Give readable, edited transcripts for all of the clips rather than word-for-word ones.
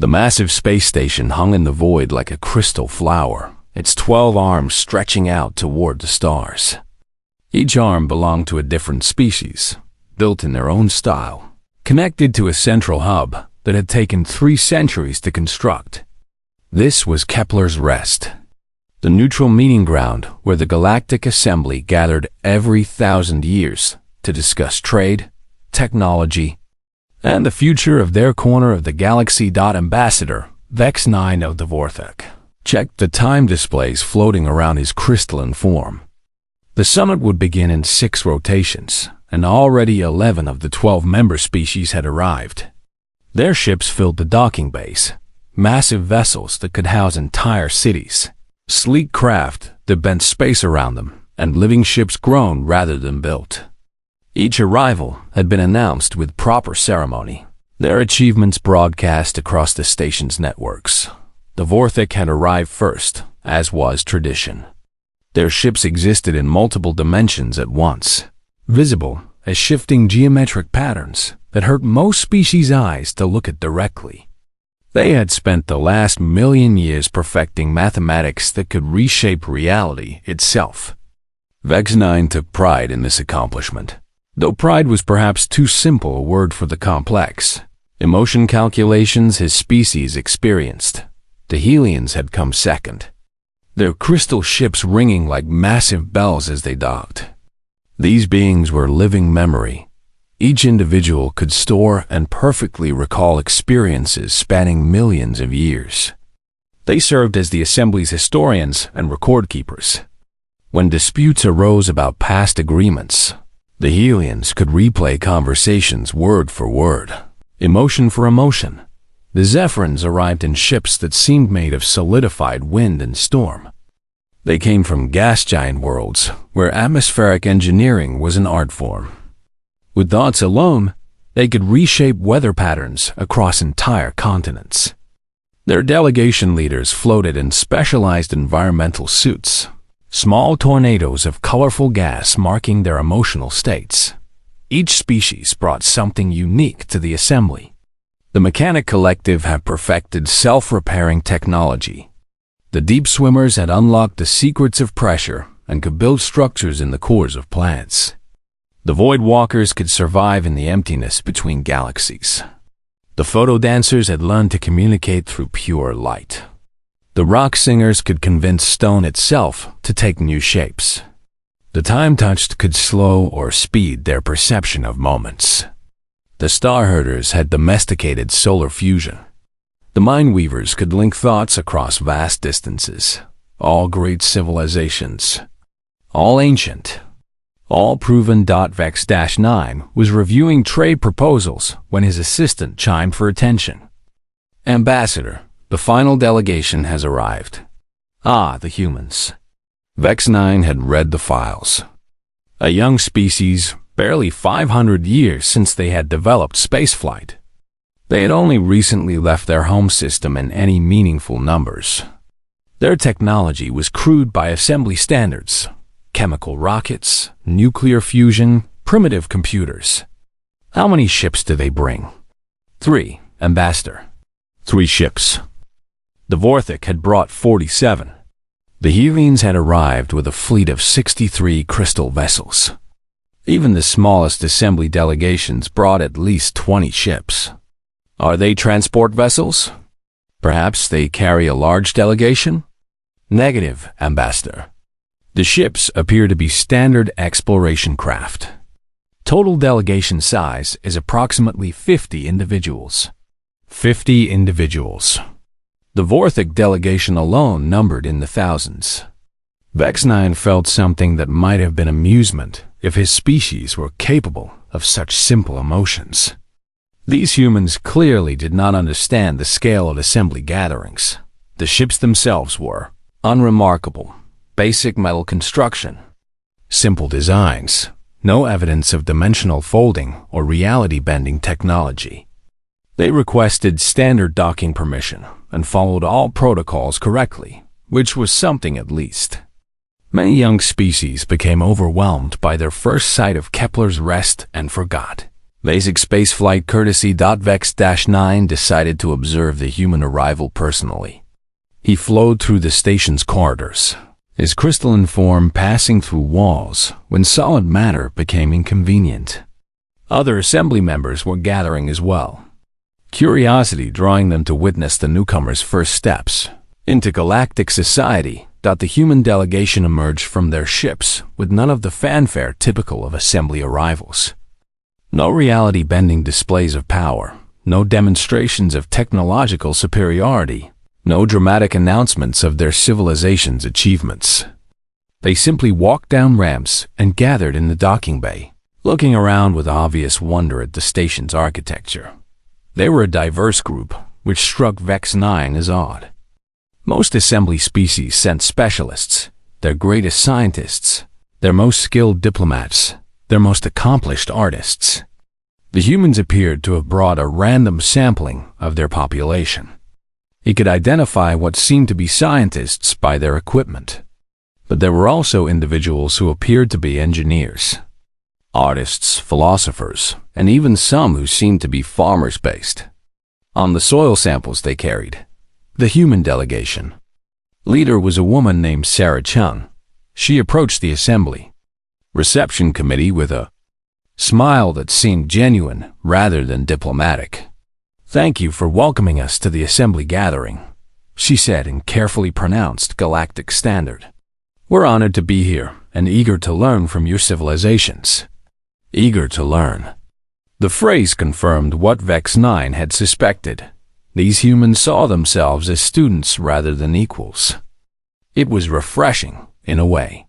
The massive space station hung in the void like a crystal flower, its 12 arms stretching out toward the stars. Each arm belonged to a different species, built in their own style, connected to a central hub that had taken 3 centuries to construct. This was Kepler's Rest, the neutral meeting ground where the Galactic Assembly gathered every 1,000 years to discuss trade, technology, and the future of their corner of the galaxy. Ambassador Vex 9 of the Vorthek checked the time displays floating around his crystalline form. The summit would begin in 6 rotations, and already 11 of the 12 member species had arrived. Their ships filled the docking bays, massive vessels that could house entire cities, sleek craft that bent space around them, and living ships grown rather than built. Each arrival had been announced with proper ceremony, their achievements broadcast across the station's networks. The Vorthek had arrived first, as was tradition. Their ships existed in multiple dimensions at once, visible as shifting geometric patterns that hurt most species' eyes to look at directly. They had spent the last 1,000,000 years perfecting mathematics that could reshape reality itself. Vex 9 took pride in this accomplishment, though pride was perhaps too simple a word for the complex emotion calculations his species experienced. The Helians had come second, their crystal ships ringing like massive bells as they docked. These beings were living memory. Each individual could store and perfectly recall experiences spanning millions of years. They served as the Assembly's historians and record keepers. When disputes arose about past agreements, the Helians could replay conversations word for word, emotion for emotion. The Zephyrins arrived in ships that seemed made of solidified wind and storm. They came from gas giant worlds where atmospheric engineering was an art form. With thoughts alone, they could reshape weather patterns across entire continents. Their delegation leaders floated in specialized environmental suits, small tornadoes of colorful gas marking their emotional states. Each species brought something unique to the Assembly. The Mechanic Collective had perfected self-repairing technology. The Deep Swimmers had unlocked the secrets of pressure and could build structures in the cores of planets. The Void Walkers could survive in the emptiness between galaxies. The Photo Dancers had learned to communicate through pure light. The Rock Singers could convince stone itself to take new shapes. The Time Touched could slow or speed their perception of moments. The Star Herders had domesticated solar fusion. The Mind Weavers could link thoughts across vast distances. All great civilizations, all ancient, all proven. Vex-9 was reviewing trade proposals when his assistant chimed for attention. Ambassador, the final delegation has arrived. Ah, the humans. Vex 9 had read the files. A young species, barely 500 years since they had developed spaceflight. They had only recently left their home system in any meaningful numbers. Their technology was crude by Assembly standards. Chemical rockets, nuclear fusion, primitive computers. How many ships do they bring? 3, Ambassador. 3 ships. The Vorthek had brought 47. The Helians had arrived with a fleet of 63 crystal vessels. Even the smallest Assembly delegations brought at least 20 ships. Are they transport vessels? Perhaps they carry a large delegation? Negative, Ambassador. The ships appear to be standard exploration craft. Total delegation size is approximately 50 individuals. 50 individuals. The Vorthek delegation alone numbered in the thousands. Vex 9 felt something that might have been amusement if his species were capable of such simple emotions. These humans clearly did not understand the scale of Assembly gatherings. The ships themselves were unremarkable, basic metal construction, simple designs, no evidence of dimensional folding or reality-bending technology. They requested standard docking permission and followed all protocols correctly, which was something at least. Many young species became overwhelmed by their first sight of Kepler's Rest and forgot. Basic spaceflight courtesy. Vex-9 decided to observe the human arrival personally. He flowed through the station's corridors, his crystalline form passing through walls when solid matter became inconvenient. Other assembly members were gathering as well, curiosity drawing them to witness the newcomers' first steps into galactic society. The human delegation emerged from their ships with none of the fanfare typical of assembly arrivals. No reality-bending displays of power, no demonstrations of technological superiority, no dramatic announcements of their civilization's achievements. They simply walked down ramps and gathered in the docking bay, looking around with obvious wonder at the station's architecture. They were a diverse group, which struck Vex-9 as odd. Most assembly species sent specialists, their greatest scientists, their most skilled diplomats, their most accomplished artists. The humans appeared to have brought a random sampling of their population. He could identify what seemed to be scientists by their equipment. But there were also individuals who appeared to be engineers, artists, philosophers, and even some who seemed to be farmers-based. On the soil samples they carried, the human delegation leader was a woman named Sarah Chung. She approached the assembly reception committee with a smile that seemed genuine rather than diplomatic. "Thank you for welcoming us to the assembly gathering," she said in carefully pronounced galactic standard. "We're honored to be here and eager to learn from your civilizations." Eager to learn. The phrase confirmed what Vex-9 had suspected. These humans saw themselves as students rather than equals. It was refreshing, in a way.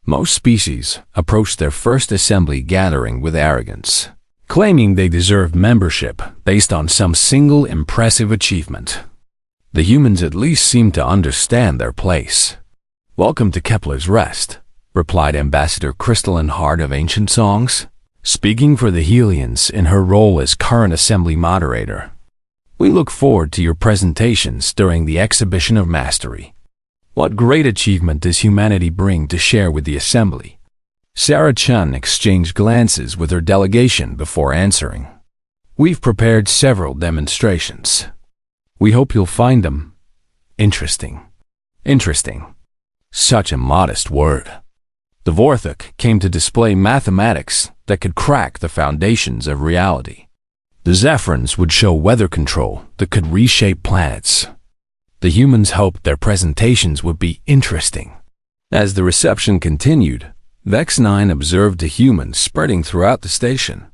Most species approached their first assembly gathering with arrogance, claiming they deserved membership based on some single impressive achievement. The humans at least seemed to understand their place. "Welcome to Kepler's Rest," replied Ambassador Crystalline Heart of Ancient Songs, speaking for the Helians in her role as current assembly moderator. "We look forward to your presentations during the Exhibition of Mastery. What great achievement does humanity bring to share with the assembly?" Sarah Chun exchanged glances with her delegation before answering. "We've prepared several demonstrations. We hope you'll find them interesting." Interesting. Such a modest word. The Vorthok came to display mathematics that could crack the foundations of reality. The Zephrons would show weather control that could reshape planets. The humans hoped their presentations would be interesting. As the reception continued, Vex-9 observed the humans spreading throughout the station.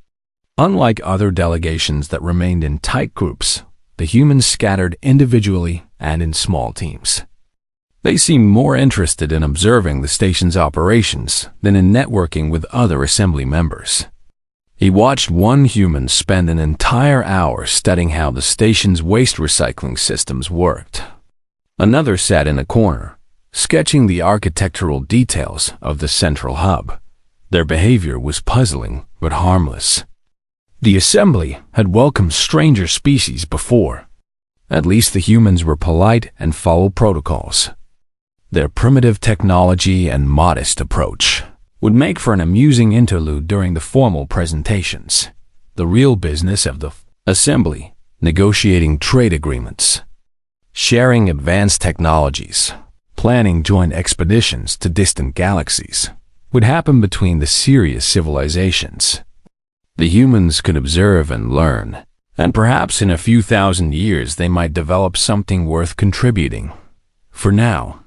Unlike other delegations that remained in tight groups, the humans scattered individually and in small teams. They seemed more interested in observing the station's operations than in networking with other assembly members. He watched one human spend an entire hour studying how the station's waste recycling systems worked. Another sat in a corner, sketching the architectural details of the central hub. Their behavior was puzzling but harmless. The assembly had welcomed stranger species before. At least the humans were polite and followed protocols. Their primitive technology and modest approach would make for an amusing interlude during the formal presentations. The real business of the assembly, negotiating trade agreements, sharing advanced technologies, planning joint expeditions to distant galaxies, would happen between the serious civilizations. The humans could observe and learn, and perhaps in a few thousand years they might develop something worth contributing. For now,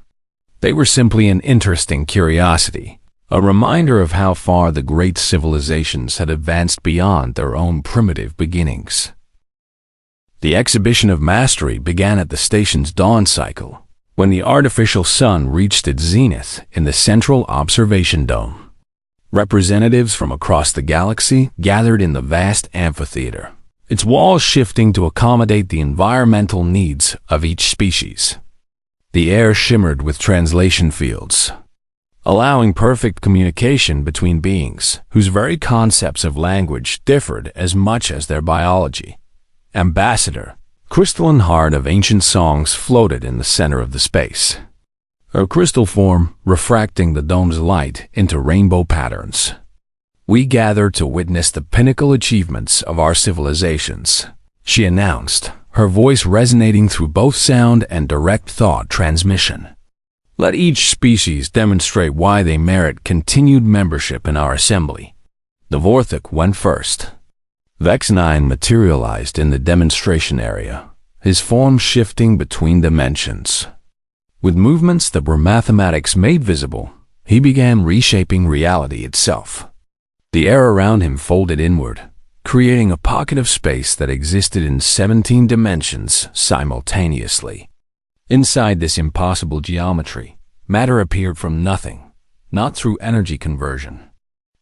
they were simply an interesting curiosity, a reminder of how far the great civilizations had advanced beyond their own primitive beginnings. The exhibition of mastery began at the station's dawn cycle, when the artificial sun reached its zenith in the central observation dome. Representatives from across the galaxy gathered in the vast amphitheater, its walls shifting to accommodate the environmental needs of each species. The air shimmered with translation fields, allowing perfect communication between beings whose very concepts of language differed as much as their biology. Ambassador, Crystalline Heart of Ancient Songs, floated in the center of the space, her crystal form refracting the dome's light into rainbow patterns. "We gather to witness the pinnacle achievements of our civilizations," she announced, her voice resonating through both sound and direct thought transmission. "Let each species demonstrate why they merit continued membership in our assembly." The Vorthok went first. Vex 9 materialized in the demonstration area, his form shifting between dimensions. With movements that were mathematics made visible, he began reshaping reality itself. The air around him folded inward, creating a pocket of space that existed in 17 dimensions simultaneously. Inside this impossible geometry, matter appeared from nothing, not through energy conversion,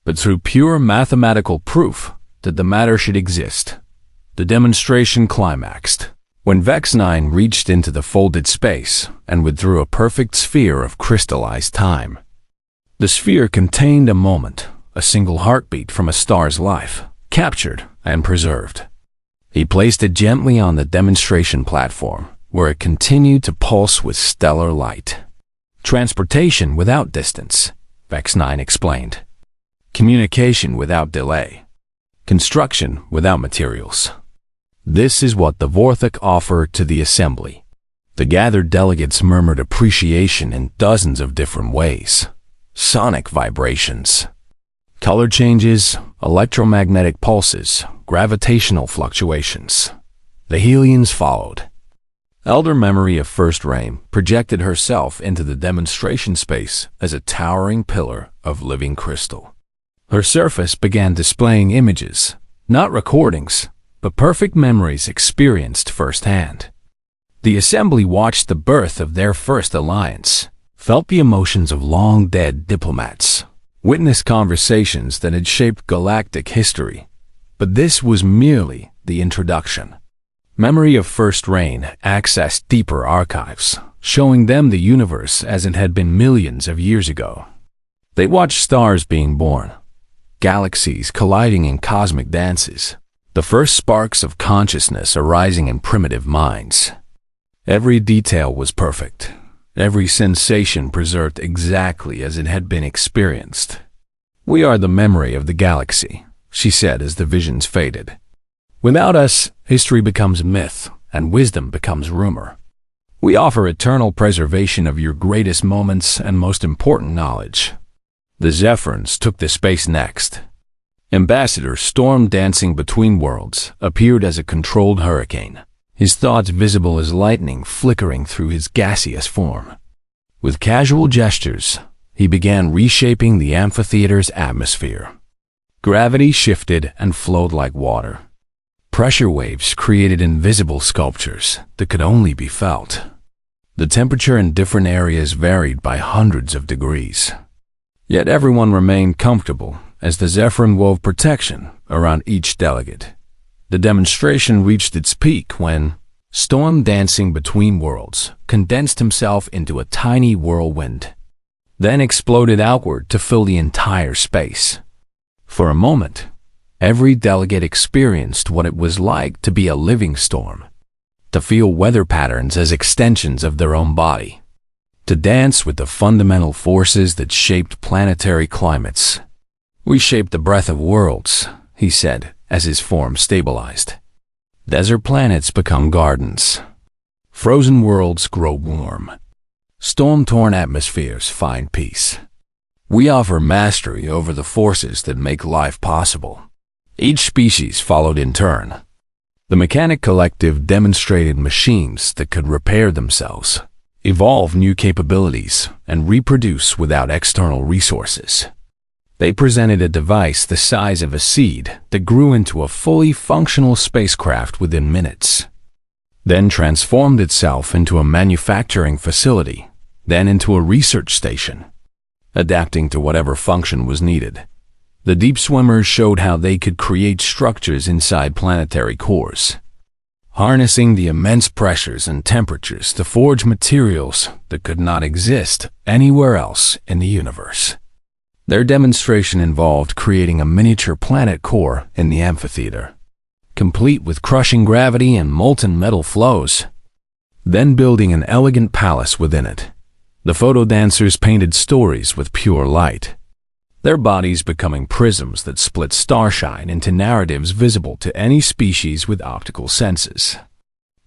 but through pure mathematical proof that the matter should exist. The demonstration climaxed when Vex 9 reached into the folded space and withdrew a perfect sphere of crystallized time. The sphere contained a moment, a single heartbeat from a star's life, captured and preserved. He placed it gently on the demonstration platform, where it continued to pulse with stellar light. "Transportation without distance," Vex 9 explained. "Communication without delay. Construction without materials. This is what the Vorthok offered to the assembly." The gathered delegates murmured appreciation in dozens of different ways. Sonic vibrations, color changes, electromagnetic pulses, gravitational fluctuations. The Hellions followed. Elder Memory of First Reign projected herself into the demonstration space as a towering pillar of living crystal. Her surface began displaying images, not recordings, but perfect memories experienced firsthand. The assembly watched the birth of their first alliance, felt the emotions of long-dead diplomats, witnessed conversations that had shaped galactic history. But this was merely the introduction. Memory of First Reign accessed deeper archives, showing them the universe as it had been millions of years ago. They watched stars being born, galaxies colliding in cosmic dances, the first sparks of consciousness arising in primitive minds. Every detail was perfect, every sensation preserved exactly as it had been experienced. "We are the memory of the galaxy," she said as the visions faded. "Without us, history becomes myth, and wisdom becomes rumor. We offer eternal preservation of your greatest moments and most important knowledge." The Zephyrins took the space next. Ambassador Storm, dancing between worlds, appeared as a controlled hurricane, his thoughts visible as lightning flickering through his gaseous form. With casual gestures, he began reshaping the amphitheater's atmosphere. Gravity shifted and flowed like water. Pressure waves created invisible sculptures that could only be felt. The temperature in different areas varied by hundreds of degrees. Yet everyone remained comfortable as the Zephyrin wove protection around each delegate. The demonstration reached its peak when Storm, dancing between worlds, condensed himself into a tiny whirlwind, then exploded outward to fill the entire space. For a moment, every delegate experienced what it was like to be a living storm, to feel weather patterns as extensions of their own body, to dance with the fundamental forces that shaped planetary climates. "We shape the breath of worlds," he said as his form stabilized. "Desert planets become gardens. Frozen worlds grow warm. Storm-torn atmospheres find peace. We offer mastery over the forces that make life possible." Each species followed in turn. The Mechanic Collective demonstrated machines that could repair themselves, evolve new capabilities, and reproduce without external resources. They presented a device the size of a seed that grew into a fully functional spacecraft within minutes, then transformed itself into a manufacturing facility, then into a research station, adapting to whatever function was needed. The deep swimmers showed how they could create structures inside planetary cores, harnessing the immense pressures and temperatures to forge materials that could not exist anywhere else in the universe. Their demonstration involved creating a miniature planet core in the amphitheater, complete with crushing gravity and molten metal flows, then building an elegant palace within it. The photo dancers painted stories with pure light. their bodies becoming prisms that split starshine into narratives visible to any species with optical senses.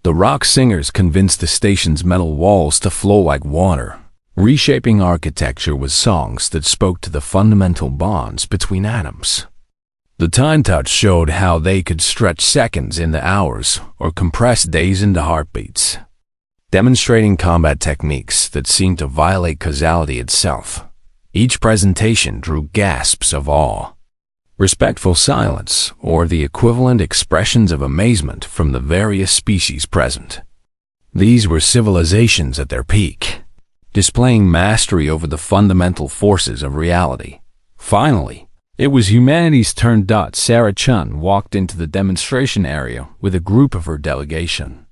The rock singers convinced the station's metal walls to flow like water, reshaping architecture with songs that spoke to the fundamental bonds between atoms. The Time Touch showed how they could stretch seconds into hours or compress days into heartbeats, demonstrating combat techniques that seemed to violate causality itself. Each presentation drew gasps of awe, respectful silence, or the equivalent expressions of amazement from the various species present. These were civilizations at their peak, displaying mastery over the fundamental forces of reality. Finally, it was humanity's turn. Sarah Chun walked into the demonstration area with a group of her delegation.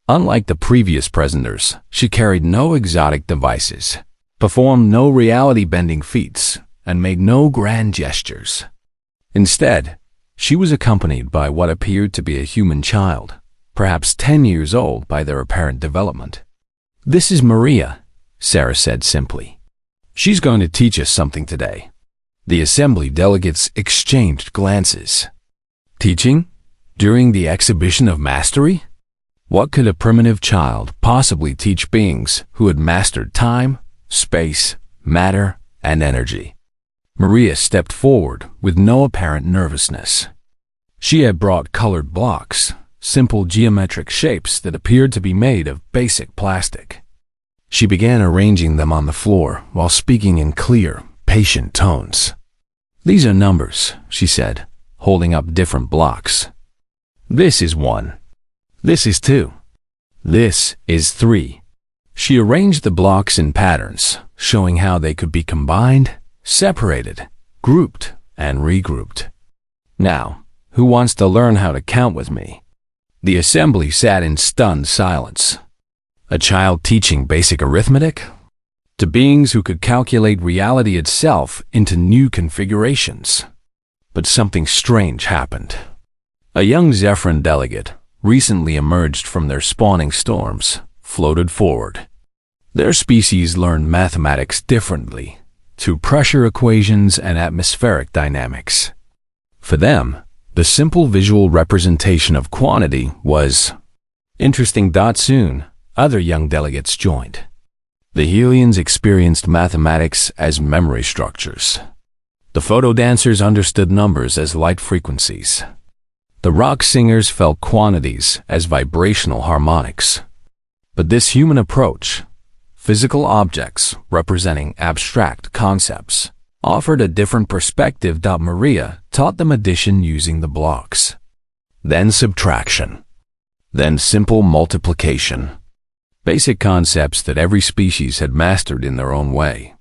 Unlike the previous presenters, she carried no exotic devices, performed no reality-bending feats, and made no grand gestures. Instead, she was accompanied by what appeared to be a human child, perhaps 10 years old by their apparent development. "This is Maria," Sarah said simply. "She's going to teach us something today." The assembly delegates exchanged glances. Teaching? During the exhibition of mastery? What could a primitive child possibly teach beings who had mastered time, space, matter, and energy? Maria stepped forward with no apparent nervousness. She had brought colored blocks, simple geometric shapes that appeared to be made of basic plastic. She began arranging them on the floor while speaking in clear, patient tones. "These are numbers," she said, holding up different blocks. "This is 1. This is 2. This is 3. She arranged the blocks in patterns, showing how they could be combined, separated, grouped, and regrouped. "Now, who wants to learn how to count with me?" The assembly sat in stunned silence. A child teaching basic arithmetic? To beings who could calculate reality itself into new configurations. But something strange happened. A young Zephyrin delegate, recently emerged from their spawning storms, floated forward. Their species learned mathematics differently, through pressure equations and atmospheric dynamics. For them, the simple visual representation of quantity was interesting. Soon, other young delegates joined. The Helians experienced mathematics as memory structures. The photo dancers understood numbers as light frequencies. The rock singers felt quantities as vibrational harmonics. But this human approach, physical objects representing abstract concepts, offered a different perspective. Maria taught them addition using the blocks, then subtraction, then simple multiplication. Basic concepts that every species had mastered in their own way.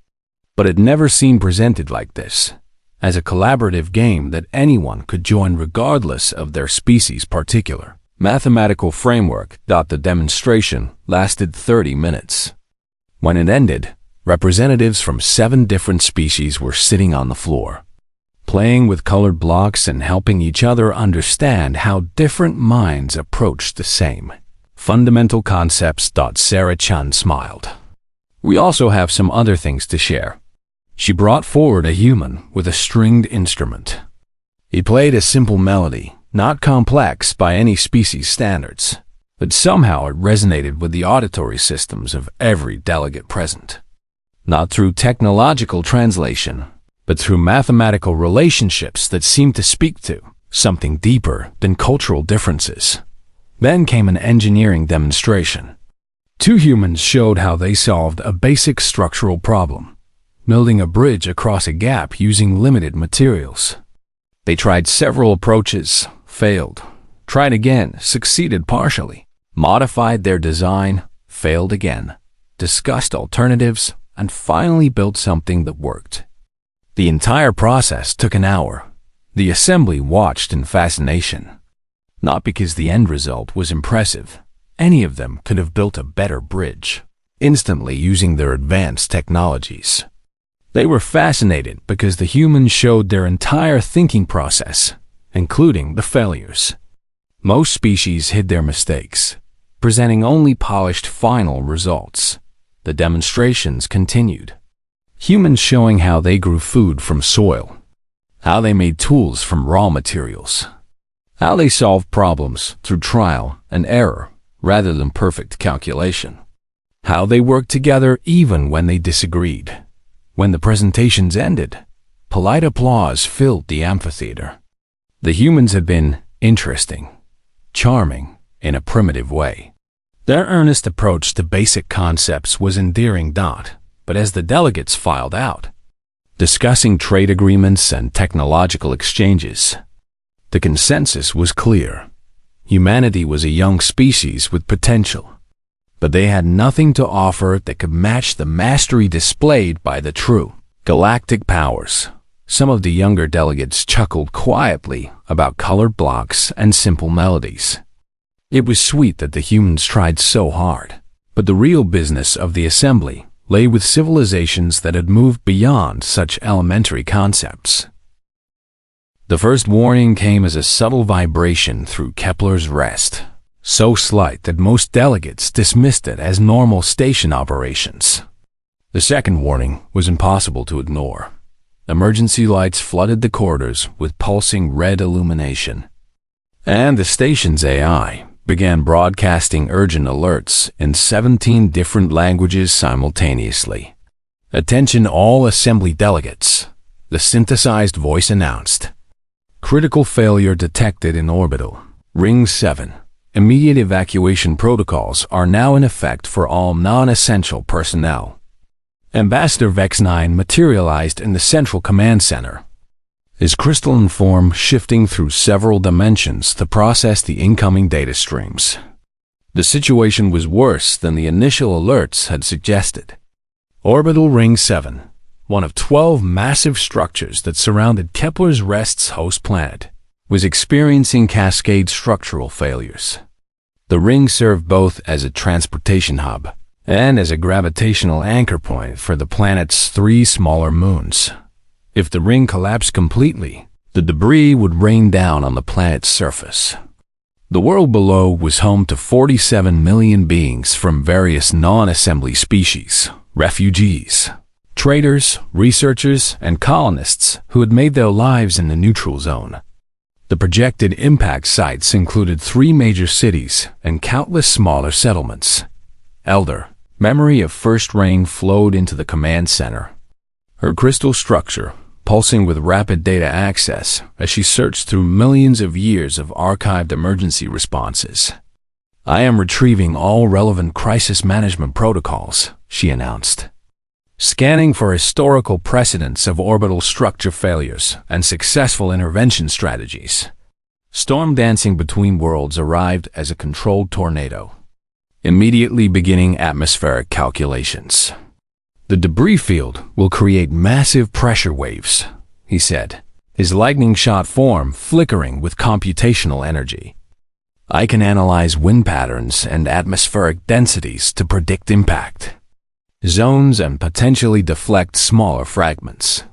But had never seen presented like this, as a collaborative game that anyone could join regardless of their species' particular mathematical framework. The demonstration lasted 30 minutes. When it ended, representatives from 7 different species were sitting on the floor, playing with colored blocks and helping each other understand how different minds approached the same fundamental concepts. Sarah Chan smiled. "We also have some other things to share." She brought forward a human with a stringed instrument. He played a simple melody, not complex by any species standards, but somehow it resonated with the auditory systems of every delegate present. Not through technological translation, but through mathematical relationships that seemed to speak to something deeper than cultural differences. Then came an engineering demonstration. 2 humans showed how they solved a basic structural problem, building a bridge across a gap using limited materials. They tried several approaches, failed, tried again, succeeded partially, modified their design, failed again, discussed alternatives, and finally built something that worked. The entire process took an hour. The assembly watched in fascination. Not because the end result was impressive. Any of them could have built a better bridge, instantly using their advanced technologies. They were fascinated because the humans showed their entire thinking process, including the failures. Most species hid their mistakes, presenting only polished final results. The demonstrations continued. Humans showing how they grew food from soil, how they made tools from raw materials, how they solved problems through trial and error rather than perfect calculation, how they worked together even when they disagreed. When the presentations ended, polite applause filled the amphitheater. The humans had been interesting, charming in a primitive way. Their earnest approach to basic concepts was endearing. But as the delegates filed out, discussing trade agreements and technological exchanges, the consensus was clear. Humanity was a young species with potential, but they had nothing to offer that could match the mastery displayed by the true galactic powers. Some of the younger delegates chuckled quietly about colored blocks and simple melodies. It was sweet that the humans tried so hard, but the real business of the assembly lay with civilizations that had moved beyond such elementary concepts. The first warning came as a subtle vibration through Kepler's rest, so slight that most delegates dismissed it as normal station operations. The second warning was impossible to ignore. Emergency lights flooded the corridors with pulsing red illumination, and the station's AI began broadcasting urgent alerts in 17 different languages simultaneously. "Attention all assembly delegates," the synthesized voice announced. "Critical failure detected in orbital. Ring 7. Immediate evacuation protocols are now in effect for all non-essential personnel." Ambassador Vex 9 materialized in the central command center, his crystalline form shifting through several dimensions to process the incoming data streams. The situation was worse than the initial alerts had suggested. Orbital Ring 7, one of 12 massive structures that surrounded Kepler's Rest's host planet, was experiencing cascade structural failures. The ring served both as a transportation hub and as a gravitational anchor point for the planet's 3 smaller moons. If the ring collapsed completely, the debris would rain down on the planet's surface. The world below was home to 47 million beings from various non-assembly species, refugees, traders, researchers, and colonists who had made their lives in the neutral zone. The projected impact sites included 3 major cities and countless smaller settlements. Elder, memory of first rain flowed into the command center, her crystal structure pulsing with rapid data access as she searched through millions of years of archived emergency responses. "I am retrieving all relevant crisis management protocols," she announced, scanning for historical precedents of orbital structure failures and successful intervention strategies. Storm dancing between worlds arrived as a controlled tornado, immediately beginning atmospheric calculations. "The debris field will create massive pressure waves," he said, his lightning-shot form flickering with computational energy. "I can analyze wind patterns and atmospheric densities to predict impact zones and potentially deflect smaller fragments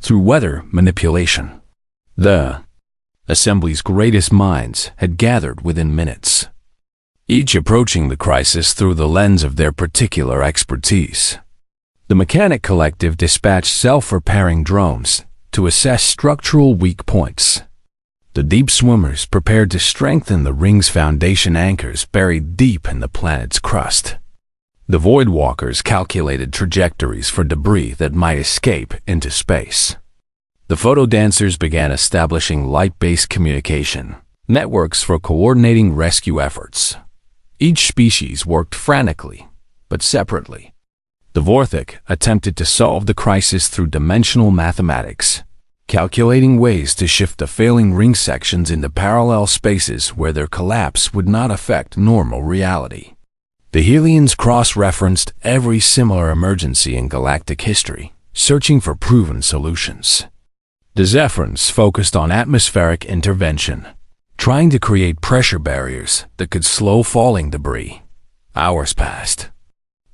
through weather manipulation." The assembly's greatest minds had gathered within minutes, each approaching the crisis through the lens of their particular expertise. The Mechanic Collective dispatched self-repairing drones to assess structural weak points. The deep swimmers prepared to strengthen the ring's foundation anchors buried deep in the planet's crust. The Void Walkers calculated trajectories for debris that might escape into space. The photo dancers began establishing light-based communication networks for coordinating rescue efforts. Each species worked frantically, but separately. The Vorthic attempted to solve the crisis through dimensional mathematics, calculating ways to shift the failing ring sections into parallel spaces where their collapse would not affect normal reality. The Helians cross-referenced every similar emergency in galactic history, searching for proven solutions. The Zephyrins focused on atmospheric intervention, trying to create pressure barriers that could slow falling debris. Hours passed.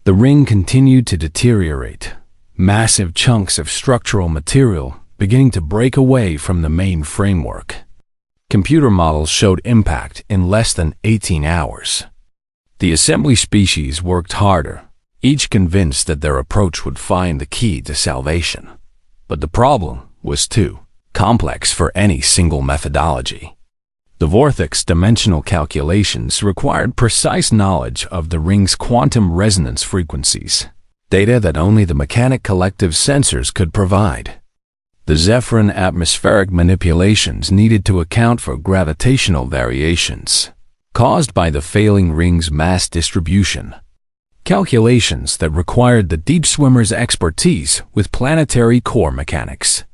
The ring continued to deteriorate, massive chunks of structural material beginning to break away from the main framework. Computer models showed impact in less than 18 hours. The assembly species worked harder, each convinced that their approach would find the key to salvation. But the problem was too complex for any single methodology. Dvorak's dimensional calculations required precise knowledge of the ring's quantum resonance frequencies, data that only the mechanic collective sensors could provide. The Zephyrin atmospheric manipulations needed to account for gravitational variations caused by the failing ring's mass distribution, calculations that required the deep swimmer's expertise with planetary core mechanics.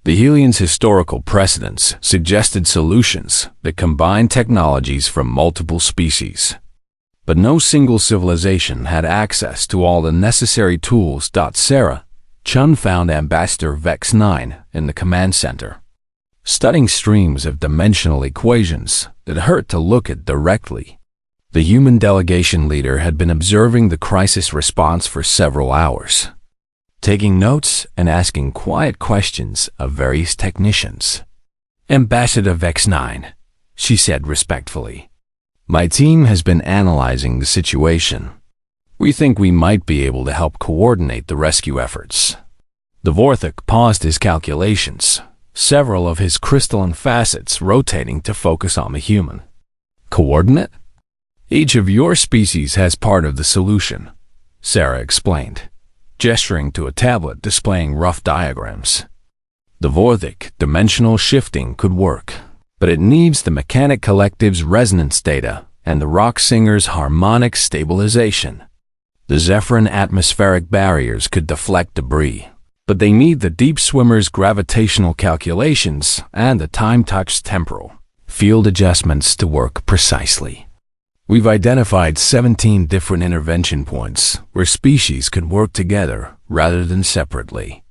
The Helian's historical precedents suggested solutions that combined technologies from multiple species. But no single civilization had access to all the necessary tools. Sarah Chun found Ambassador Vex 9 in the command center, studying streams of dimensional equations that hurt to look at directly. The human delegation leader had been observing the crisis response for several hours, taking notes and asking quiet questions of various technicians. "Ambassador Vex 9, she said respectfully. "My team has been analyzing the situation. We think we might be able to help coordinate the rescue efforts." Dvorak paused his calculations, several of his crystalline facets rotating to focus on the human. "Coordinate? Each of your species has part of the solution," Sarah explained, gesturing to a tablet displaying rough diagrams. Dvorak dimensional shifting could work, but it needs the mechanic collective's resonance data and the rock singer's harmonic stabilization. The Zephyrin atmospheric barriers could deflect debris, but they need the deep swimmer's gravitational calculations and the time-touched temporal field adjustments to work precisely. We've identified 17 different intervention points where species could work together rather than separately.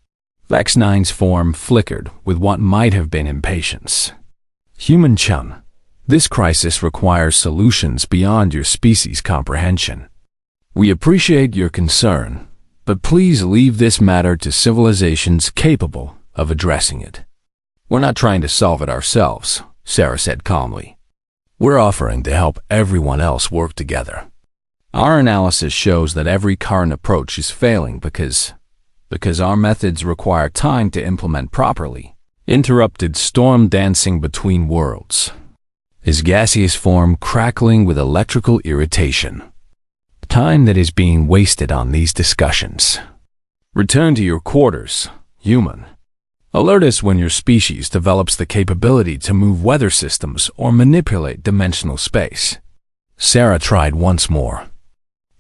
Vex 9's form flickered with what might have been impatience. "Human Chun, this crisis requires solutions beyond your species' comprehension. We appreciate your concern, but please leave this matter to civilizations capable of addressing it." "We're not trying to solve it ourselves," Sarah said calmly. "We're offering to help everyone else work together. Our analysis shows that every current approach is failing because our methods require time to implement properly," interrupted Storm, dancing between worlds, his gaseous form crackling with electrical irritation. "Time that is being wasted on these discussions. Return to your quarters, human. Alert us when your species develops the capability to move weather systems or manipulate dimensional space." Sarah tried once more.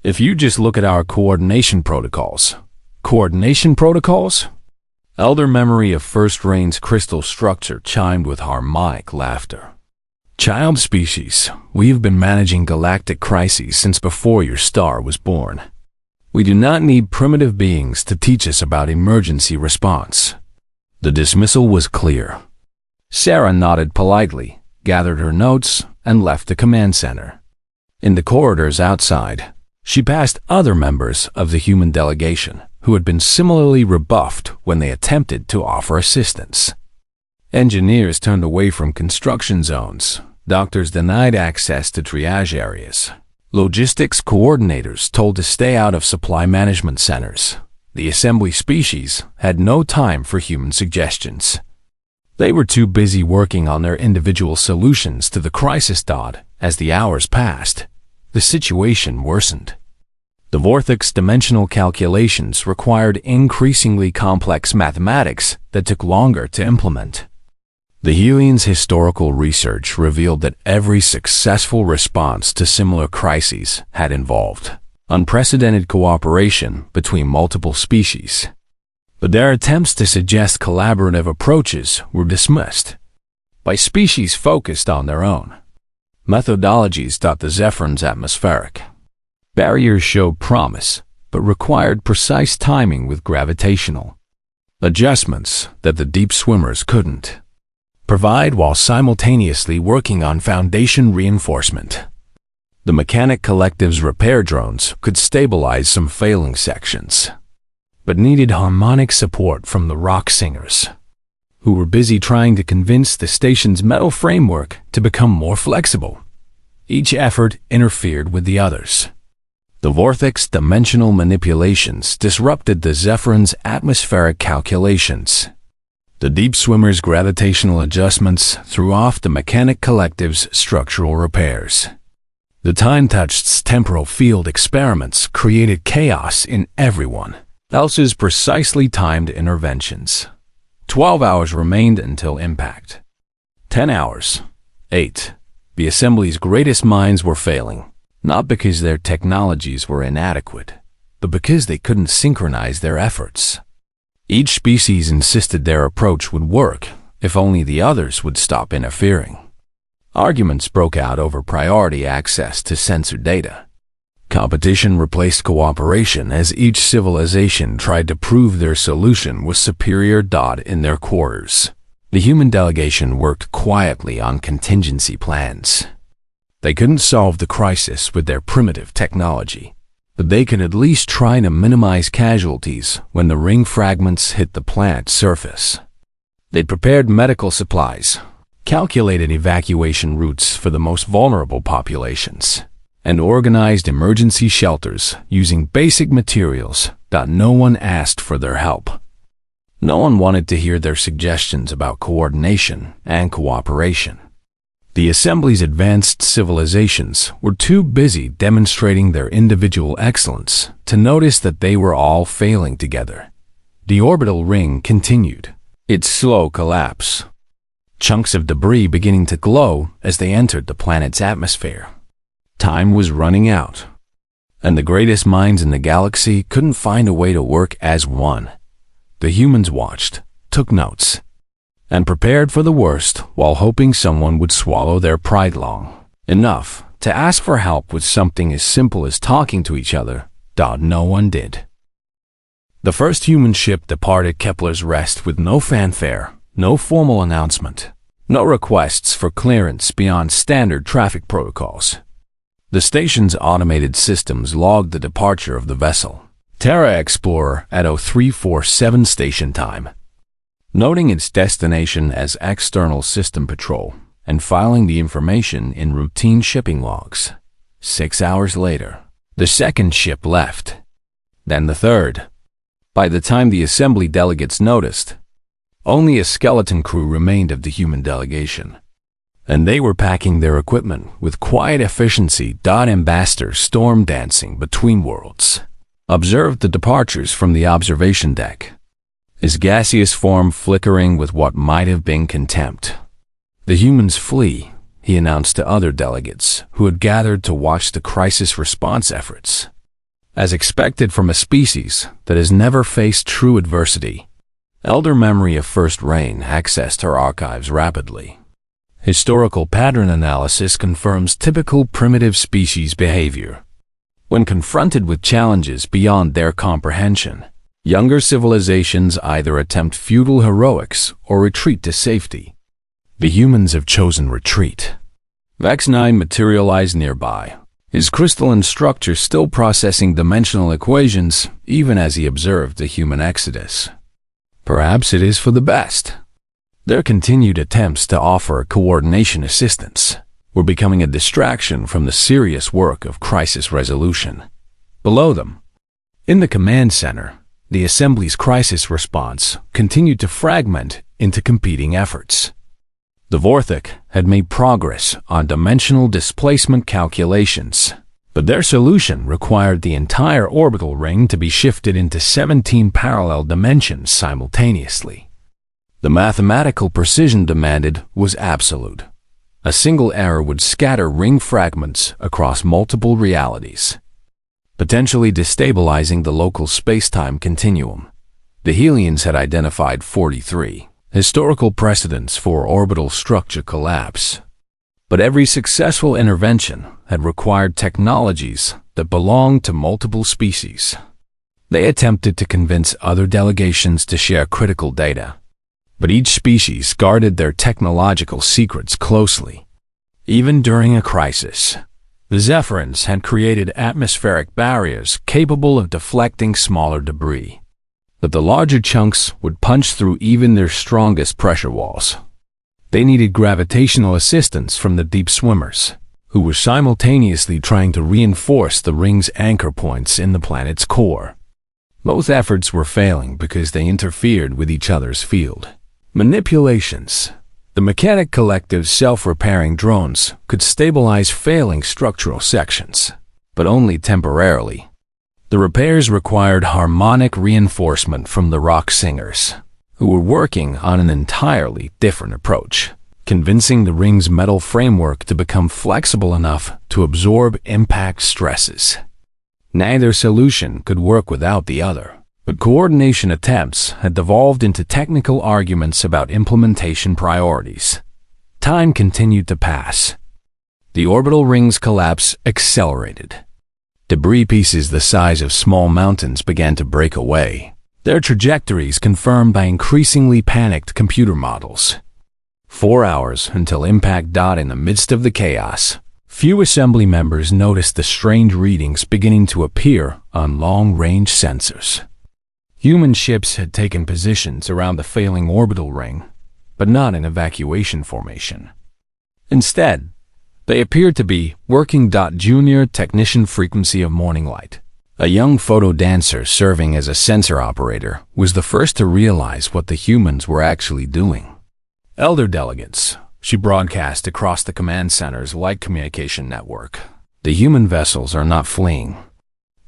"If you just look at our coordination protocols." "Coordination protocols?" Elder memory of First Rain's crystal structure chimed with harmonic laughter. "Child species, we have been managing galactic crises since before your star was born. We do not need primitive beings to teach us about emergency response." The dismissal was clear. Sarah nodded politely, gathered her notes, and left the command center. In the corridors outside, she passed other members of the human delegation who had been similarly rebuffed when they attempted to offer assistance. Engineers turned away from construction zones, doctors denied access to triage areas, logistics coordinators told to stay out of supply management centers. The assembly species had no time for human suggestions. They were too busy working on their individual solutions to the crisis. As the hours passed, the situation worsened. Dvorak's dimensional calculations required increasingly complex mathematics that took longer to implement. The Helian's historical research revealed that every successful response to similar crises had involved unprecedented cooperation between multiple species. But their attempts to suggest collaborative approaches were dismissed by species focused on their own methodologies. The Zephyrin's atmospheric barriers showed promise, but required precise timing with gravitational adjustments that the deep swimmers couldn't provide while simultaneously working on foundation reinforcement. The mechanic collective's repair drones could stabilize some failing sections, but needed harmonic support from the rock singers, who were busy trying to convince the station's metal framework to become more flexible. Each effort interfered with the others. The vortex's dimensional manipulations disrupted the Zephyrins' atmospheric calculations. The deep swimmer's gravitational adjustments threw off the mechanic collective's structural repairs. The time-touched temporal field experiments created chaos in everyone else's precisely timed interventions. 12 hours remained until impact. 10 hours. 8. The assembly's greatest minds were failing, not because their technologies were inadequate, but because they couldn't synchronize their efforts. Each species insisted their approach would work if only the others would stop interfering. Arguments broke out over priority access to sensor data. Competition replaced cooperation as each civilization tried to prove their solution was superior. In their quarters, the human delegation worked quietly on contingency plans. They couldn't solve the crisis with their primitive technology, but they could at least try to minimize casualties when the ring fragments hit the planet's surface. They prepared medical supplies, calculated evacuation routes for the most vulnerable populations, and organized emergency shelters using basic materials. No one asked for their help. No one wanted to hear their suggestions about coordination and cooperation. The Assembly's advanced civilizations were too busy demonstrating their individual excellence to notice that they were all failing together. The orbital ring continued its slow collapse, chunks of debris beginning to glow as they entered the planet's atmosphere. Time was running out, and the greatest minds in the galaxy couldn't find a way to work as one. The humans watched, took notes, and prepared for the worst while hoping someone would swallow their pride long enough to ask for help with something as simple as talking to each other. No one did. The first human ship departed Kepler's Rest with no fanfare, no formal announcement, no requests for clearance beyond standard traffic protocols. The station's automated systems logged the departure of the vessel, Terra Explorer, at 0347 station time, noting its destination as external system patrol and filing the information in routine shipping logs. 6 hours later, the second ship left, then the third. By the time the assembly delegates noticed, only a skeleton crew remained of the human delegation, and they were packing their equipment with quiet efficiency. Ambassador, storm dancing between worlds, observed the departures from the observation deck, his gaseous form flickering with what might have been contempt. The humans flee, he announced to other delegates who had gathered to watch the crisis response efforts. As expected from a species that has never faced true adversity, Elder Memory of First Rain accessed her archives rapidly. Historical pattern analysis confirms typical primitive species behavior. When confronted with challenges beyond their comprehension, younger civilizations either attempt futile heroics or retreat to safety. The humans have chosen retreat. Vex 9 materialized nearby, his crystalline structure still processing dimensional equations even as he observed the human exodus. Perhaps it is for the best. Their continued attempts to offer coordination assistance were becoming a distraction from the serious work of crisis resolution. Below them, in the command center, the Assembly's crisis response continued to fragment into competing efforts. The Vorthok had made progress on dimensional displacement calculations, but their solution required the entire orbital ring to be shifted into 17 parallel dimensions simultaneously. The mathematical precision demanded was absolute. A single error would scatter ring fragments across multiple realities, potentially destabilizing the local space-time continuum. The Helians had identified 43 historical precedents for orbital structure collapse, but every successful intervention had required technologies that belonged to multiple species. They attempted to convince other delegations to share critical data, but each species guarded their technological secrets closely. Even during a crisis, the Zephyrins had created atmospheric barriers capable of deflecting smaller debris, but the larger chunks would punch through even their strongest pressure walls. They needed gravitational assistance from the deep swimmers, who were simultaneously trying to reinforce the ring's anchor points in the planet's core. Both efforts were failing because they interfered with each other's field. Manipulations. The Mechanic Collective's self-repairing drones could stabilize failing structural sections, but only temporarily. The repairs required harmonic reinforcement from the rock singers, who were working on an entirely different approach, convincing the ring's metal framework to become flexible enough to absorb impact stresses. Neither solution could work without the other, but coordination attempts had devolved into technical arguments about implementation priorities. Time continued to pass. The orbital ring's collapse accelerated. Debris pieces the size of small mountains began to break away, their trajectories confirmed by increasingly panicked computer models. 4 hours until impact. In the midst of the chaos, few assembly members noticed the strange readings beginning to appear on long-range sensors. Human ships had taken positions around the failing orbital ring, but not in evacuation formation. Instead, they appeared to be working. Junior Technician Frequency of Morning Light, a young photo dancer serving as a sensor operator, was the first to realize what the humans were actually doing. Elder delegates, she broadcast across the command center's light communication network. The human vessels are not fleeing.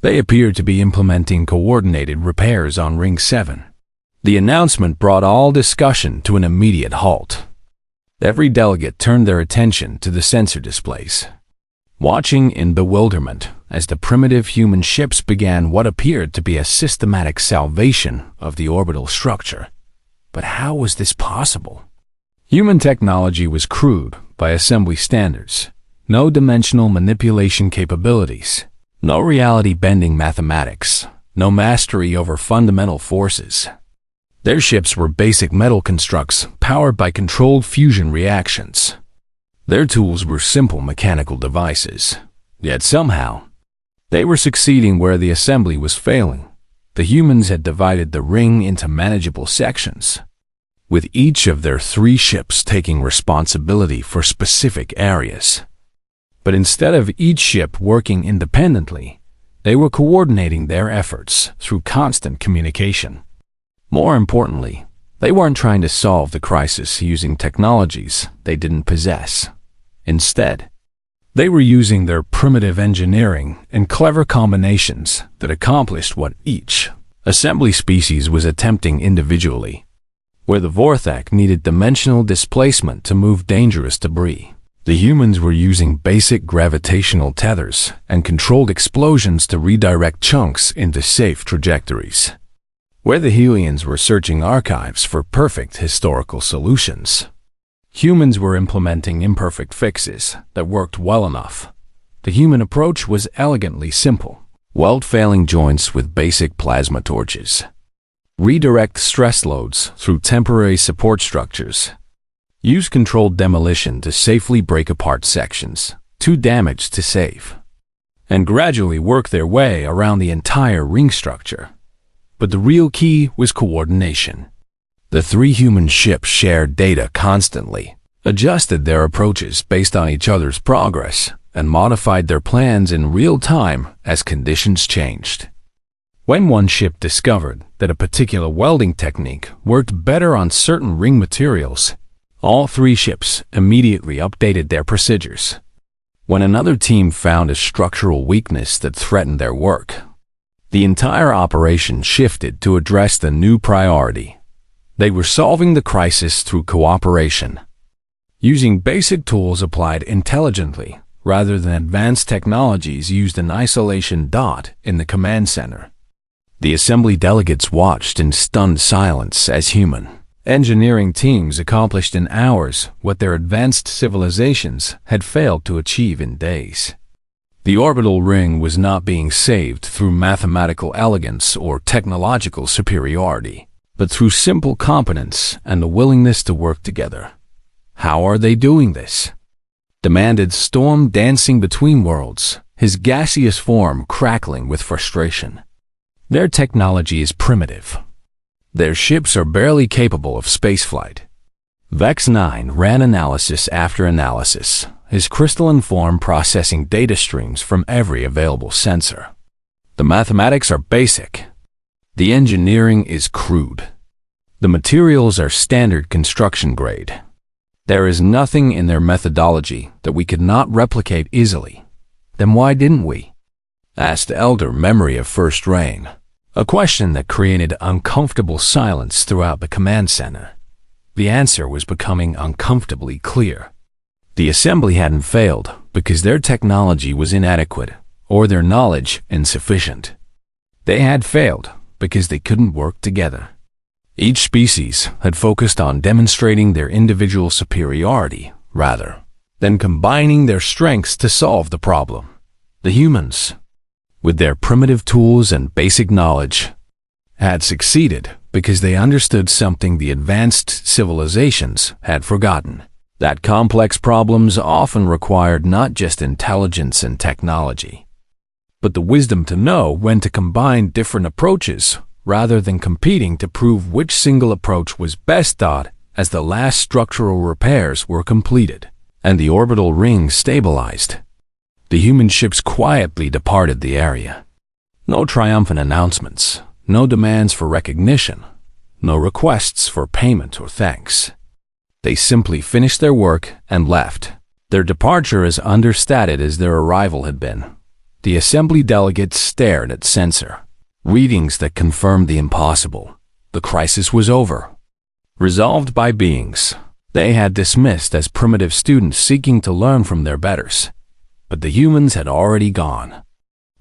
They appear to be implementing coordinated repairs on Ring 7. The announcement brought all discussion to an immediate halt. Every delegate turned their attention to the sensor displays, watching in bewilderment as the primitive human ships began what appeared to be a systematic salvation of the orbital structure. But how was this possible? Human technology was crude by assembly standards. No dimensional manipulation capabilities. No reality-bending mathematics, no mastery over fundamental forces. Their ships were basic metal constructs powered by controlled fusion reactions. Their tools were simple mechanical devices. Yet somehow, they were succeeding where the assembly was failing. The humans had divided the ring into manageable sections, with each of their 3 ships taking responsibility for specific areas. But instead of each ship working independently, they were coordinating their efforts through constant communication. More importantly, they weren't trying to solve the crisis using technologies they didn't possess. Instead, they were using their primitive engineering and clever combinations that accomplished what each assembly species was attempting individually. Where the Vorthak needed dimensional displacement to move dangerous debris, the humans were using basic gravitational tethers and controlled explosions to redirect chunks into safe trajectories. Where the Helians were searching archives for perfect historical solutions, humans were implementing imperfect fixes that worked well enough. The human approach was elegantly simple. Weld failing joints with basic plasma torches. Redirect stress loads through temporary support structures. Use controlled demolition to safely break apart sections, too damaged to save, and gradually work their way around the entire ring structure. But the real key was coordination. The 3 human ships shared data constantly, adjusted their approaches based on each other's progress, and modified their plans in real time as conditions changed. When one ship discovered that a particular welding technique worked better on certain ring materials, all 3 ships immediately updated their procedures. When another team found a structural weakness that threatened their work, the entire operation shifted to address the new priority. They were solving the crisis through cooperation, using basic tools applied intelligently rather than advanced technologies used in isolation. In the command center, the assembly delegates watched in stunned silence as human engineering teams accomplished in hours what their advanced civilizations had failed to achieve in days. The orbital ring was not being saved through mathematical elegance or technological superiority, but through simple competence and the willingness to work together. How are they doing this? Demanded Storm, dancing between worlds, his gaseous form crackling with frustration. Their technology is primitive. Their ships are barely capable of spaceflight. Vex 9 ran analysis after analysis, his crystalline form processing data streams from every available sensor. The mathematics are basic. The engineering is crude. The materials are standard construction grade. There is nothing in their methodology that we could not replicate easily. Then why didn't we? Asked Elder Memory of First Reign, a question that created uncomfortable silence throughout the command center. The answer was becoming uncomfortably clear. The assembly hadn't failed because their technology was inadequate or their knowledge insufficient. They had failed because they couldn't work together. Each species had focused on demonstrating their individual superiority rather than combining their strengths to solve the problem. The humans, with their primitive tools and basic knowledge, had succeeded because they understood something the advanced civilizations had forgotten, that complex problems often required not just intelligence and technology, but the wisdom to know when to combine different approaches rather than competing to prove which single approach was best thought as the last structural repairs were completed and the orbital ring stabilized. The human ships quietly departed the area. No triumphant announcements, no demands for recognition, no requests for payment or thanks. They simply finished their work and left. Their departure as understated as their arrival had been. The assembly delegates stared at sensor readings that confirmed the impossible. The crisis was over. Resolved by beings they had dismissed as primitive students seeking to learn from their betters. But the humans had already gone,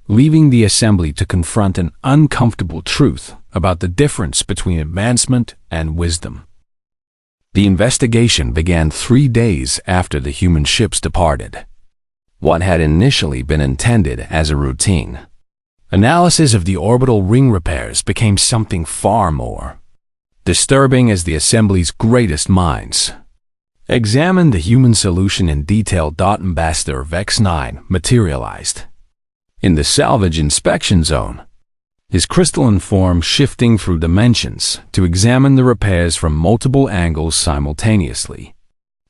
leaving the assembly to confront an uncomfortable truth about the difference between advancement and wisdom. The investigation began 3 days after the human ships departed. What had initially been intended as a routine analysis of the orbital ring repairs became something far more disturbing as the assembly's greatest minds examined the human solution in detail. Ambassador Vex 9 materialized in the salvage inspection zone, his crystalline form shifting through dimensions to examine the repairs from multiple angles simultaneously.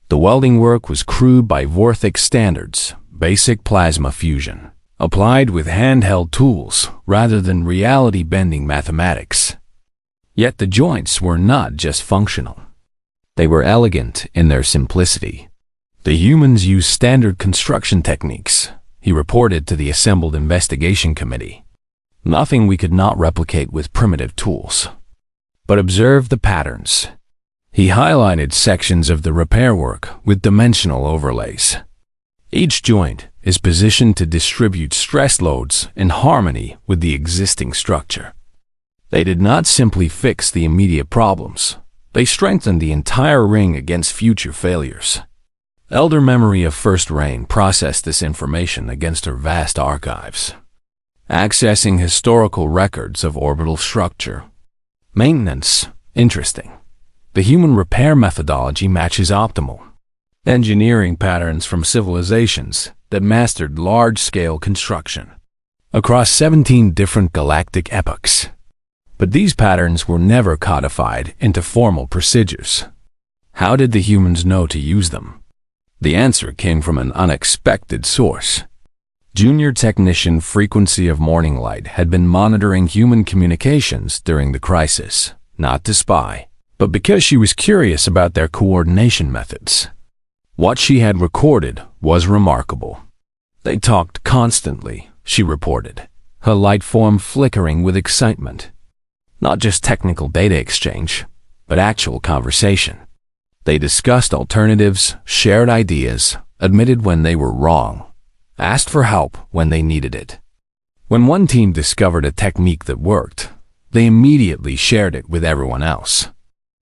The welding work was crude by Vorthic standards, basic plasma fusion, applied with handheld tools rather than reality-bending mathematics. Yet the joints were not just functional. They were elegant in their simplicity. The humans used standard construction techniques, he reported to the assembled investigation committee. Nothing we could not replicate with primitive tools. But observe the patterns. He highlighted sections of the repair work with dimensional overlays. Each joint is positioned to distribute stress loads in harmony with the existing structure. They did not simply fix the immediate problems. They strengthened the entire ring against future failures. Elder Memory of First Reign processed this information against her vast archives, accessing historical records of orbital structure. Maintenance, interesting. The human repair methodology matches optimal engineering patterns from civilizations that mastered large-scale construction across 17 different galactic epochs. But these patterns were never codified into formal procedures. How did the humans know to use them? The answer came from an unexpected source. Junior Technician Frequency of Morning Light had been monitoring human communications during the crisis, not to spy, but because she was curious about their coordination methods. What she had recorded was remarkable. They talked constantly, she reported, her light form flickering with excitement. Not just technical data exchange, but actual conversation. They discussed alternatives, shared ideas, admitted when they were wrong, asked for help when they needed it. When one team discovered a technique that worked, they immediately shared it with everyone else.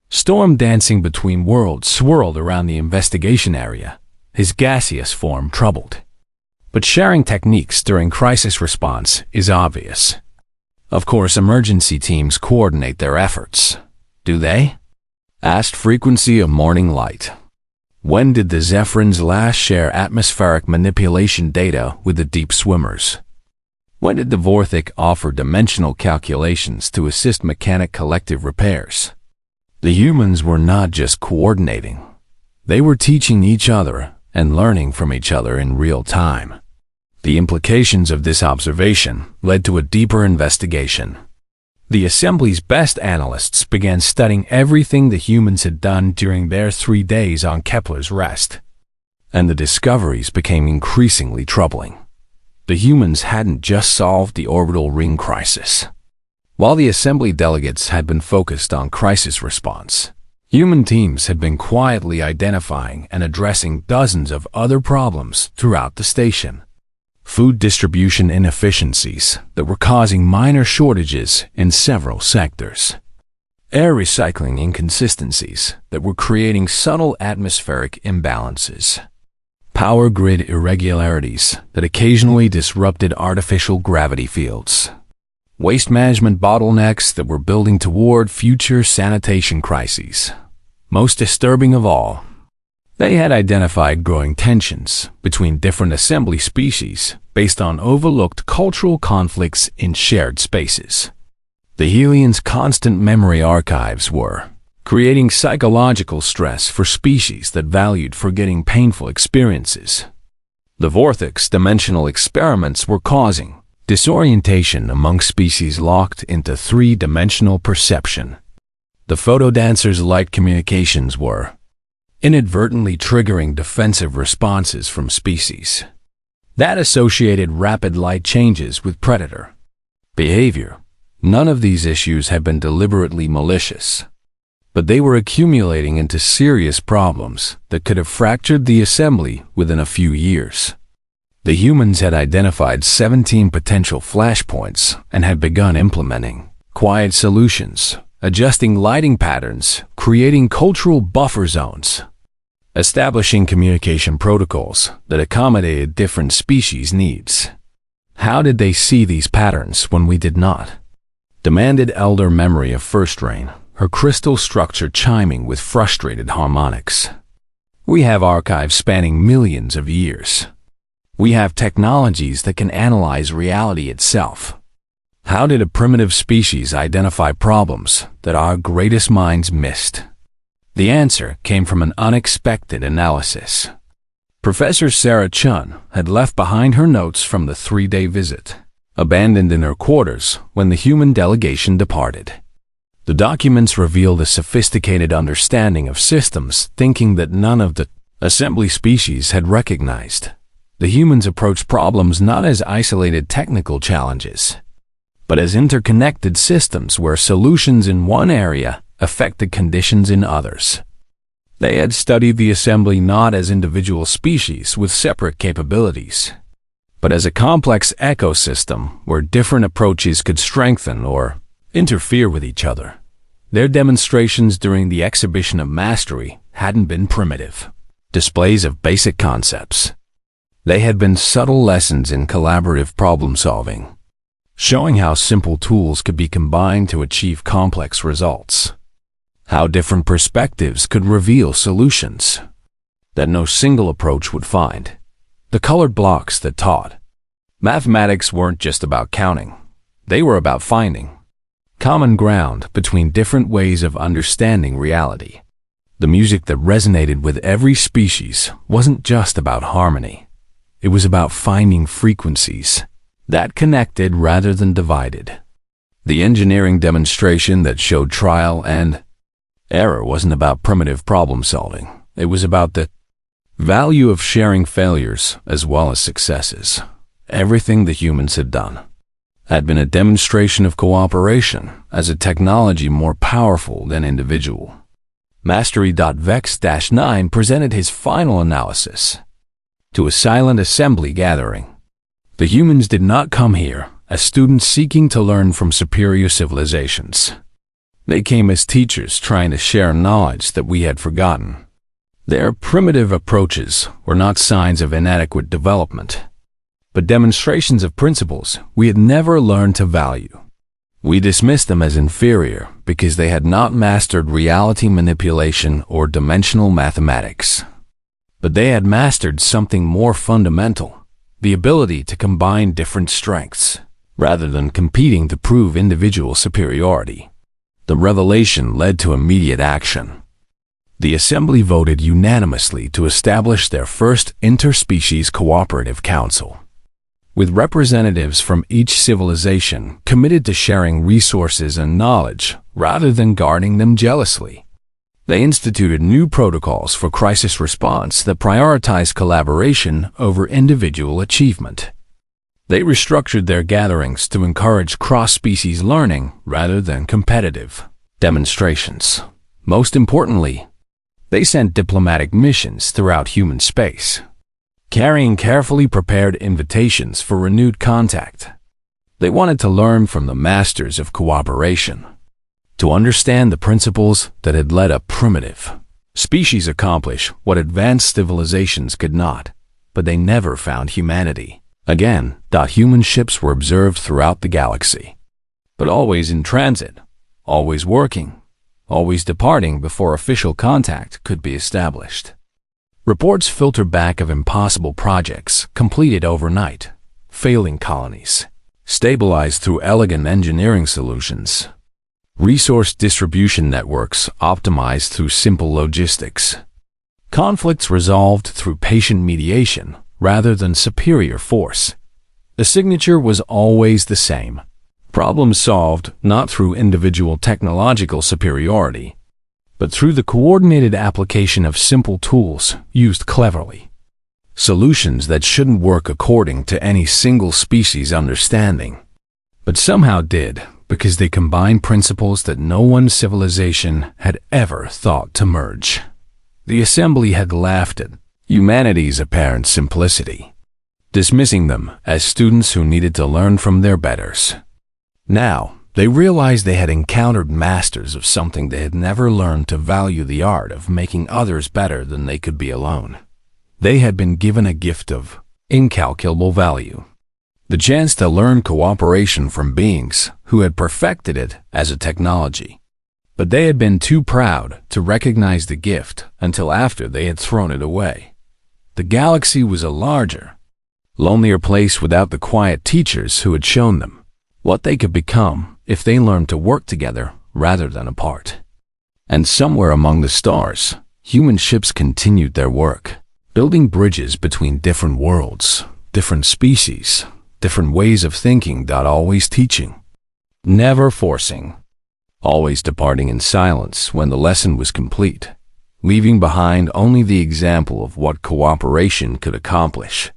Storm dancing between worlds swirled around the investigation area, his gaseous form troubled. But sharing techniques during crisis response is obvious. Of course, emergency teams coordinate their efforts. Do they? Asked Frequency of Morning Light. When did the Zephyrins last share atmospheric manipulation data with the deep swimmers? When did the Vorthic offer dimensional calculations to assist mechanic collective repairs? The humans were not just coordinating. They were teaching each other and learning from each other in real time. The implications of this observation led to a deeper investigation. The assembly's best analysts began studying everything the humans had done during their 3 days on Kepler's rest. And the discoveries became increasingly troubling. The humans hadn't just solved the orbital ring crisis. While the assembly delegates had been focused on crisis response, human teams had been quietly identifying and addressing dozens of other problems throughout the station. Food distribution inefficiencies that were causing minor shortages in several sectors. Air recycling inconsistencies that were creating subtle atmospheric imbalances. Power grid irregularities that occasionally disrupted artificial gravity fields. Waste management bottlenecks that were building toward future sanitation crises. Most disturbing of all, they had identified growing tensions between different assembly species based on overlooked cultural conflicts in shared spaces. The Helians' constant memory archives were creating psychological stress for species that valued forgetting painful experiences. The Vortex dimensional experiments were causing disorientation among species locked into three-dimensional perception. The Photodancer's light communications were inadvertently triggering defensive responses from species that associated rapid light changes with predator behavior. None of these issues had been deliberately malicious, but they were accumulating into serious problems that could have fractured the assembly within a few years. The humans had identified 17 potential flashpoints and had begun implementing quiet solutions, adjusting lighting patterns, creating cultural buffer zones, establishing communication protocols that accommodated different species' needs. How did they see these patterns when we did not? Demanded elder memory of First Rain, her crystal structure chiming with frustrated harmonics. We have archives spanning millions of years. We have technologies that can analyze reality itself. How did a primitive species identify problems that our greatest minds missed? The answer came from an unexpected analysis. Professor Sarah Chun had left behind her notes from the 3-day visit, abandoned in her quarters when the human delegation departed. The documents revealed a sophisticated understanding of systems thinking that none of the assembly species had recognized. The humans approached problems not as isolated technical challenges, but as interconnected systems where solutions in one area affected conditions in others. They had studied the assembly not as individual species with separate capabilities, but as a complex ecosystem where different approaches could strengthen or interfere with each other. Their demonstrations during the exhibition of mastery hadn't been primitive displays of basic concepts. They had been subtle lessons in collaborative problem-solving, showing how simple tools could be combined to achieve complex results. How different perspectives could reveal solutions that no single approach would find. The colored blocks that taught. Mathematics weren't just about counting. They were about finding common ground between different ways of understanding reality. The music that resonated with every species wasn't just about harmony. It was about finding frequencies that connected rather than divided. The engineering demonstration that showed trial and error wasn't about primitive problem solving. It was about the value of sharing failures as well as successes. Everything the humans had done had been a demonstration of cooperation as a technology more powerful than individual. Mastery.vex-9 presented his final analysis to a silent assembly gathering. The humans did not come here as students seeking to learn from superior civilizations. They came as teachers trying to share knowledge that we had forgotten. Their primitive approaches were not signs of inadequate development, but demonstrations of principles we had never learned to value. We dismissed them as inferior because they had not mastered reality manipulation or dimensional mathematics. But they had mastered something more fundamental, the ability to combine different strengths, rather than competing to prove individual superiority. The revelation led to immediate action. The assembly voted unanimously to establish their first interspecies cooperative council, with representatives from each civilization committed to sharing resources and knowledge rather than guarding them jealously. They instituted new protocols for crisis response that prioritized collaboration over individual achievement. They restructured their gatherings to encourage cross-species learning rather than competitive demonstrations. Most importantly, they sent diplomatic missions throughout human space, carrying carefully prepared invitations for renewed contact. They wanted to learn from the masters of cooperation, to understand the principles that had led a primitive species accomplish what advanced civilizations could not, but they never found humanity. Again, human ships were observed throughout the galaxy, but always in transit, always working, always departing before official contact could be established. Reports filter back of impossible projects completed overnight, failing colonies, stabilized through elegant engineering solutions, resource distribution networks optimized through simple logistics, conflicts resolved through patient mediation rather than superior force. The signature was always the same. Problems solved not through individual technological superiority, but through the coordinated application of simple tools used cleverly. Solutions that shouldn't work according to any single species' understanding, but somehow did because they combined principles that no one civilization had ever thought to merge. The assembly had laughed at humanity's apparent simplicity, dismissing them as students who needed to learn from their betters. Now, they realized they had encountered masters of something they had never learned to value: the art of making others better than they could be alone. They had been given a gift of incalculable value, the chance to learn cooperation from beings who had perfected it as a technology. But they had been too proud to recognize the gift until after they had thrown it away. The galaxy was a larger, lonelier place without the quiet teachers who had shown them what they could become if they learned to work together rather than apart. And somewhere among the stars, human ships continued their work, building bridges between different worlds, different species, different ways of thinking, always teaching, never forcing, always departing in silence when the lesson was complete, leaving behind only the example of what cooperation could accomplish.